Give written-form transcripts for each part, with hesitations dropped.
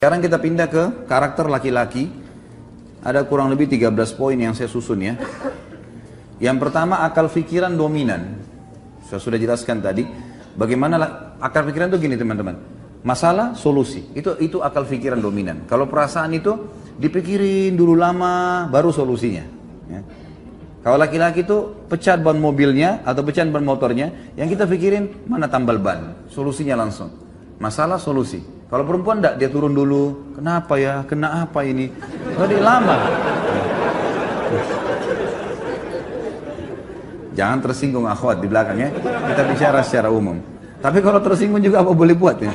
Sekarang kita pindah ke karakter laki-laki. Ada kurang lebih 13 poin yang saya susun ya. Yang pertama, akal pikiran dominan. Saya sudah jelaskan tadi. Bagaimana akal pikiran itu gini teman-teman. Masalah, solusi. Itu akal pikiran dominan. Kalau perasaan itu dipikirin dulu lama, baru solusinya. Ya. Kalau laki-laki itu pecat ban mobilnya atau pecat ban motornya, yang kita pikirin mana tambal ban. Solusinya langsung. Masalah, solusi. Kalau perempuan enggak, dia turun dulu. Kenapa ya? Kena apa ini? Jadi lama. Jangan tersinggung akhwat di belakang ya. Kita bicara secara umum. Tapi kalau tersinggung juga apa boleh buat ya?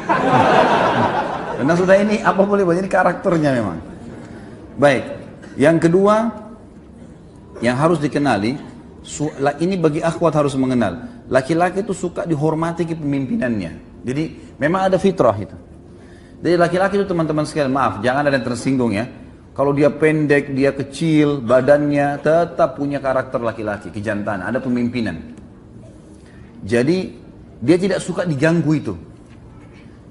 Karena sudah ini apa boleh buat, ini karakternya memang. Baik. Yang kedua yang harus dikenali, ini bagi akhwat harus mengenal. Laki-laki itu suka dihormati kepemimpinannya. Jadi memang ada fitrah itu. Jadi laki-laki itu teman-teman sekalian, maaf, jangan ada yang tersinggung ya. Kalau dia pendek, dia kecil, badannya tetap punya karakter laki-laki, kejantan, ada pemimpinan. Jadi dia tidak suka diganggu itu.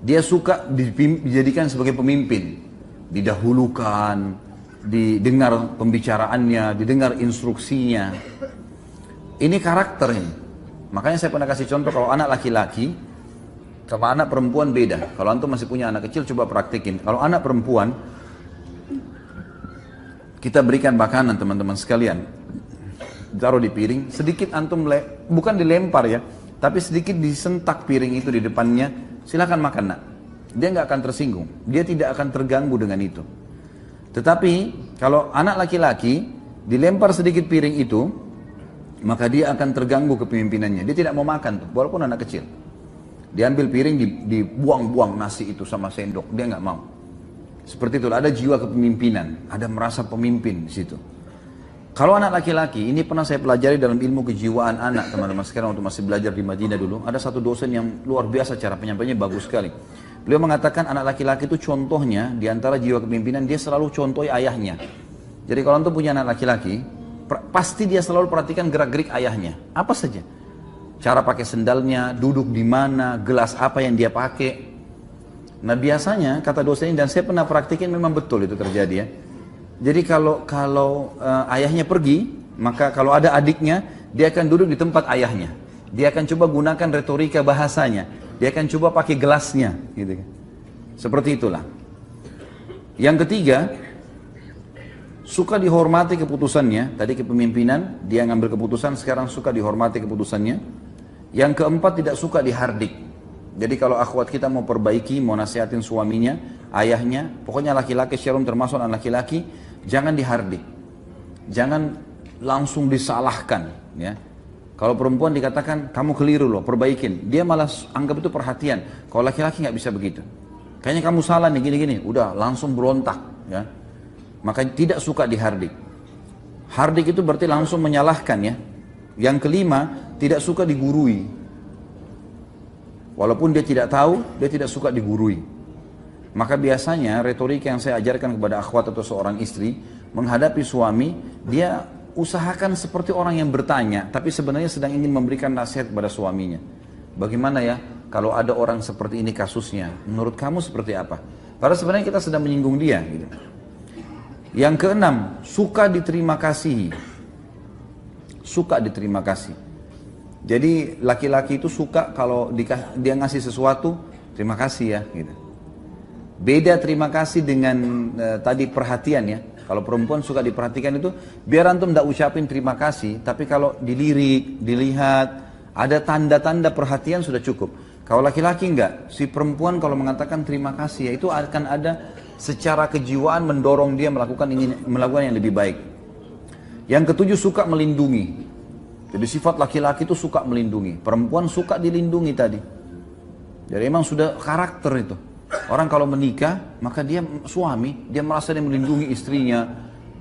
Dia suka dijadikan sebagai pemimpin, didahulukan, didengar pembicaraannya, didengar instruksinya. Ini karakter ini. Makanya saya pernah kasih contoh kalau anak laki-laki sama anak perempuan beda. Kalau antum masih punya anak kecil coba praktekin. Kalau anak perempuan kita berikan makanan teman-teman sekalian, taruh di piring, sedikit antum bukan dilempar ya, tapi sedikit disentak piring itu di depannya, silakan makan nak. Dia nggak akan tersinggung, dia tidak akan terganggu dengan itu. Tetapi kalau anak laki-laki dilempar sedikit piring itu, maka dia akan terganggu kepemimpinannya. Dia tidak mau makan tuh, walaupun anak kecil. Diambil piring, dibuang-buang nasi itu sama sendok, dia nggak mau. Seperti itu, ada jiwa kepemimpinan, ada merasa pemimpin di situ. Kalau anak laki-laki, ini pernah saya pelajari dalam ilmu kejiwaan anak, teman-teman sekarang waktu masih belajar di Madinah dulu, ada satu dosen yang luar biasa cara penyampaiannya bagus sekali. Beliau mengatakan anak laki-laki itu contohnya, di antara jiwa kepemimpinan, dia selalu contohi ayahnya. Jadi kalau antum punya anak laki-laki, pasti dia selalu perhatikan gerak-gerik ayahnya, apa saja. Cara pakai sendalnya, duduk di mana, gelas apa yang dia pakai. Nah biasanya kata dosen ini, dan saya pernah praktikin memang betul itu terjadi ya. Jadi kalau ayahnya pergi, maka kalau ada adiknya, dia akan duduk di tempat ayahnya. Dia akan coba gunakan retorika bahasanya. Dia akan coba pakai gelasnya, gitu. Seperti itulah. Yang ketiga, suka dihormati keputusannya. Tadi kepemimpinan, dia ngambil keputusan, sekarang suka dihormati keputusannya. Yang keempat, tidak suka dihardik. Jadi kalau akhwat kita mau perbaiki, mau nasihatin suaminya, ayahnya, pokoknya laki-laki syarum termasuk anak laki-laki, jangan dihardik. Jangan langsung disalahkan. Ya. Kalau perempuan dikatakan, kamu keliru loh, perbaikin. Dia malah anggap itu perhatian. Kalau laki-laki nggak bisa begitu. Kayaknya kamu salah nih, gini-gini. Udah, langsung berontak. Ya. Maka tidak suka dihardik. Hardik itu berarti langsung menyalahkan ya. Yang kelima, tidak suka digurui. Walaupun dia tidak tahu, dia tidak suka digurui. Maka biasanya retorika yang saya ajarkan kepada akhwat atau seorang istri, menghadapi suami, dia usahakan seperti orang yang bertanya, tapi sebenarnya sedang ingin memberikan nasihat kepada suaminya. Bagaimana ya, kalau ada orang seperti ini kasusnya, menurut kamu seperti apa? Padahal sebenarnya kita sedang menyinggung dia. Gitu. Yang keenam, suka diterima kasih. Suka diterima kasih. Jadi laki-laki itu suka kalau dia ngasih sesuatu, terima kasih ya. Gitu. Beda terima kasih dengan tadi perhatian ya. Kalau perempuan suka diperhatikan itu, biar antum tidak ucapin terima kasih, tapi kalau dilirik, dilihat, ada tanda-tanda perhatian sudah cukup. Kalau laki-laki enggak, si perempuan kalau mengatakan terima kasih ya, itu akan ada secara kejiwaan mendorong dia melakukan yang lebih baik. Yang ketujuh, suka melindungi. Jadi sifat laki-laki itu suka melindungi. Perempuan suka dilindungi tadi. Jadi memang sudah karakter itu. Orang kalau menikah, maka dia suami, dia merasa dia melindungi istrinya.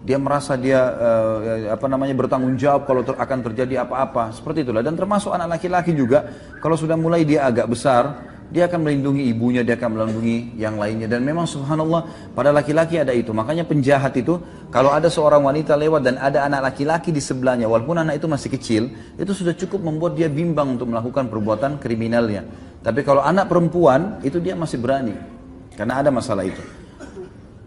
Dia merasa dia bertanggung jawab kalau akan terjadi apa-apa. Seperti itulah. Dan termasuk anak laki-laki juga, kalau sudah mulai dia agak besar, dia akan melindungi ibunya, dia akan melindungi yang lainnya. Dan memang subhanallah pada laki-laki ada itu. Makanya penjahat itu, kalau ada seorang wanita lewat dan ada anak laki-laki di sebelahnya, walaupun anak itu masih kecil, itu sudah cukup membuat dia bimbang untuk melakukan perbuatan kriminalnya. Tapi kalau anak perempuan, itu dia masih berani. Karena ada masalah itu.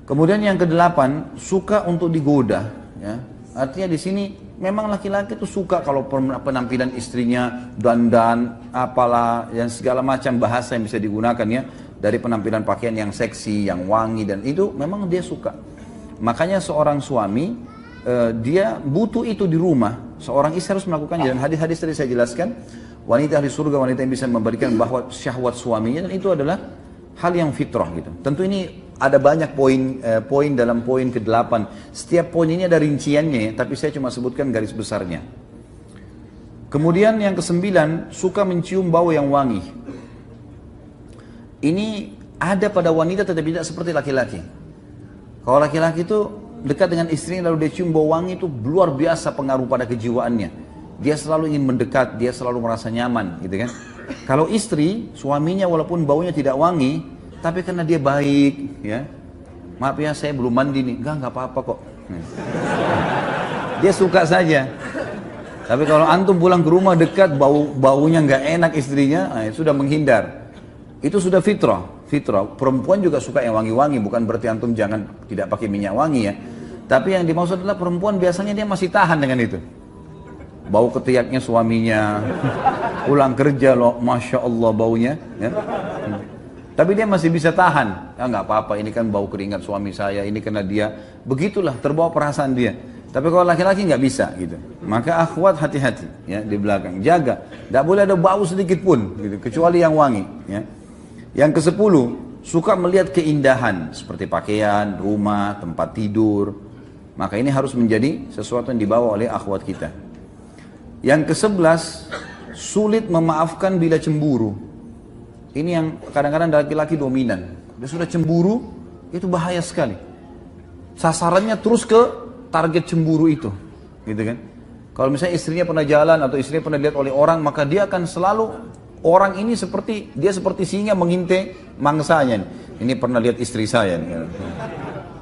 Kemudian yang kedelapan, suka untuk digoda. Ya. Artinya di sini memang laki-laki itu suka kalau penampilan istrinya dandan, apalah, yang segala macam bahasa yang bisa digunakan ya. Dari penampilan pakaian yang seksi, yang wangi, dan itu memang dia suka. Makanya seorang suami, dia butuh itu di rumah. Seorang istri harus melakukannya. Dan hadis-hadis tadi saya jelaskan, wanita di surga, wanita yang bisa memberikan bahwa syahwat suaminya, dan itu adalah hal yang fitrah gitu. Tentu ini ada banyak poin dalam poin ke-8. Setiap poin ini ada rinciannya ya, tapi saya cuma sebutkan garis besarnya. Kemudian yang ke-9, suka mencium bau yang wangi. Ini ada pada wanita tetapi tidak seperti laki-laki. Kalau laki-laki itu dekat dengan istrinya lalu dia cium bau wangi, itu luar biasa pengaruh pada kejiwaannya. Dia selalu ingin mendekat, dia selalu merasa nyaman gitu kan. Kalau istri, suaminya walaupun baunya tidak wangi, tapi karena dia baik, ya, maaf ya saya belum mandi nih, enggak apa-apa kok. Dia suka saja. Tapi kalau antum pulang ke rumah dekat baunya nggak enak istrinya, sudah menghindar. Itu sudah fitrah. Perempuan juga suka yang wangi-wangi, bukan berarti antum jangan tidak pakai minyak wangi ya. Tapi yang dimaksud adalah perempuan biasanya dia masih tahan dengan itu. Bau ketiaknya suaminya, pulang kerja loh, masya Allah baunya. Ya. Tapi dia masih bisa tahan. Ya nggak apa-apa, ini kan bau keringat suami saya, ini karena dia. Begitulah, terbawa perasaan dia. Tapi kalau laki-laki nggak bisa gitu. Maka akhwat hati-hati ya di belakang. Jaga, nggak boleh ada bau sedikit pun gitu, kecuali yang wangi. Ya. Yang ke-10, suka melihat keindahan seperti pakaian, rumah, tempat tidur. Maka ini harus menjadi sesuatu yang dibawa oleh akhwat kita. Yang ke-11, sulit memaafkan bila cemburu. Ini yang kadang-kadang laki-laki dominan. Dia sudah cemburu, itu bahaya sekali. Sasarannya terus ke target cemburu itu, gitu kan? Kalau misalnya istrinya pernah jalan atau istrinya pernah dilihat oleh orang, maka dia akan selalu orang ini seperti singa mengintai mangsanya. Ini pernah lihat istri saya. Nih.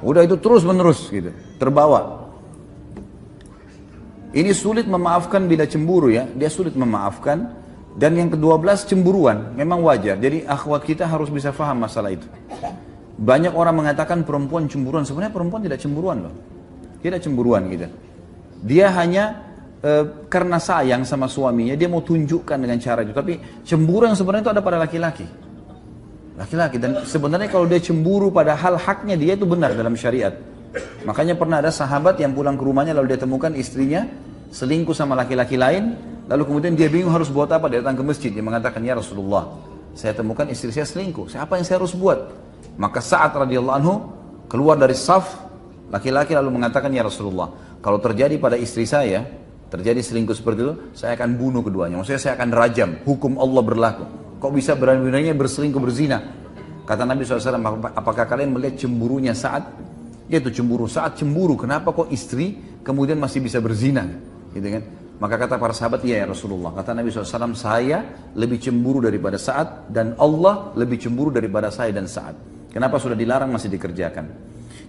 Udah itu terus menerus, gitu, terbawa. Ini sulit memaafkan bila cemburu ya, dia sulit memaafkan. Dan yang ke-12 cemburuan, memang wajar. Jadi akhwat kita harus bisa faham masalah itu. Banyak orang mengatakan perempuan cemburuan, sebenarnya perempuan tidak cemburuan loh. Tidak cemburuan gitu. Dia hanya karena sayang sama suaminya, dia mau tunjukkan dengan cara itu. Tapi cemburu yang sebenarnya itu ada pada laki-laki. Laki-laki, dan sebenarnya kalau dia cemburu pada hal haknya dia itu benar dalam syariat. Makanya pernah ada sahabat yang pulang ke rumahnya lalu dia temukan istrinya selingkuh sama laki-laki lain. Lalu kemudian dia bingung harus buat apa, dia datang ke masjid, dia mengatakan, ya Rasulullah, saya temukan istri saya selingkuh, apa yang saya harus buat? Maka Sa'ad radhiyallahu anhu keluar dari saf laki-laki lalu mengatakan, ya Rasulullah, kalau terjadi pada istri saya, terjadi selingkuh seperti itu, saya akan bunuh keduanya, maksudnya saya akan rajam, hukum Allah berlaku. Kok bisa berani-beraninya berselingkuh berzina? Kata Nabi SAW, apakah kalian melihat cemburunya Sa'ad? Yaitu cemburu, Sa'ad cemburu, kenapa kok istri kemudian masih bisa berzina? Gitu kan? Maka kata para sahabat, iya ya Rasulullah. Kata Nabi SAW, saya lebih cemburu daripada Sa'ad, dan Allah lebih cemburu daripada saya dan Sa'ad. Kenapa sudah dilarang masih dikerjakan?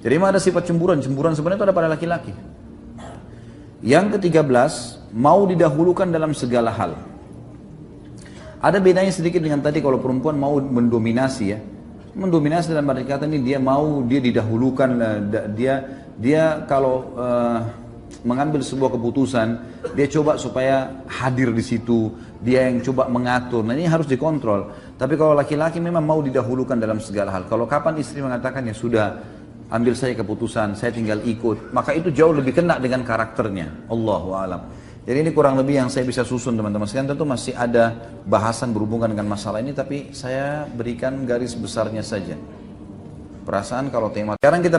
Jadi memang ada sifat cemburuan. Cemburuan sebenarnya itu ada pada laki-laki. Yang ke-13, mau didahulukan dalam segala hal. Ada bedanya sedikit dengan tadi kalau perempuan mau mendominasi ya. Mendominasi dalam arti kata ini dia mau, dia didahulukan, dia kalau mengambil sebuah keputusan, dia coba supaya hadir di situ, dia yang coba mengatur. Nah ini harus dikontrol. Tapi kalau laki-laki memang mau didahulukan dalam segala hal. Kalau kapan istri mengatakan ya sudah, ambil saya keputusan, saya tinggal ikut, maka itu jauh lebih kena dengan karakternya. Allahu a'lam. Jadi ini kurang lebih yang saya bisa susun teman-teman sekalian. Tentu masih ada bahasan berhubungan dengan masalah ini, tapi saya berikan garis besarnya saja. Perasaan kalau tema sekarang kita